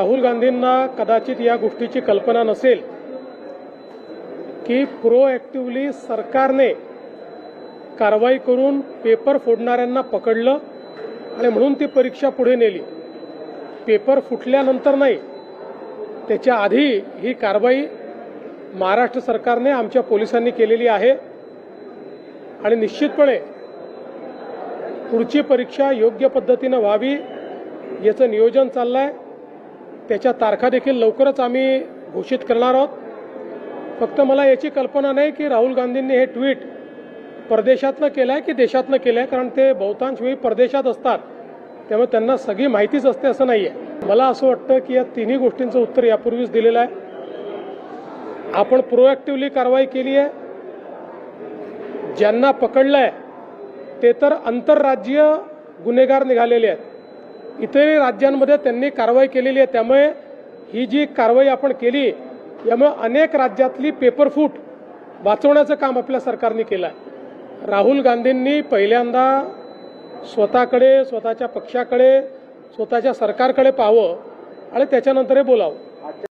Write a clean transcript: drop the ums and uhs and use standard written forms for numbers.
राहुल गांधींना कदाचित या गोष्टीची कल्पना नसेल की प्रोएक्टिव्हली सरकारने कारवाई करून पेपर फोडणाऱ्यांना पकडलं आणि म्हणून ती परीक्षा पुढे नेली। पेपर फुटल्यानंतर नाही, त्याच्या आधी ही कारवाई महाराष्ट्र सरकारने आमच्या पोलिसांनी केलेली आहे आणि निश्चितपणे पुढची परीक्षा योग्य पद्धतीने व्हावी याचं नियोजन चाललंय। त्याच्या तारखा देखील लवकरच आम्ही घोषित करणार आहोत। फक्त मला याची कल्पना नाही की राहुल गांधींनी हे ट्विट परदेशातनं केलं आहे की देशातनं केलं आहे, कारण ते बहुतांश वेळी परदेशात असतात, त्यामुळे त्यांना सगळी माहितीच असते असं नाही आहे। मला असं वाटतं की या तिन्ही गोष्टींचं उत्तर यापूर्वीच दिलेलं आहे। आपण प्रोएक्टिव्हली कारवाई केली आहे। ज्यांना पकडलं आहे ते तर आंतरराज्यीय गुन्हेगार निघालेले आहेत, इतरही राज्यांमध्ये त्यांनी कारवाई केलेली आहे। त्यामुळे ही जी कारवाई आपण केली यामुळे अनेक राज्यातली पेपरफूट वाचवण्याचं काम आपल्या सरकारने केलं आहे। राहुल गांधींनी पहिल्यांदा स्वतःकडे, स्वतःच्या पक्षाकडे, स्वतःच्या सरकारकडे पाहावं आणि त्याच्यानंतर हे बोलावं।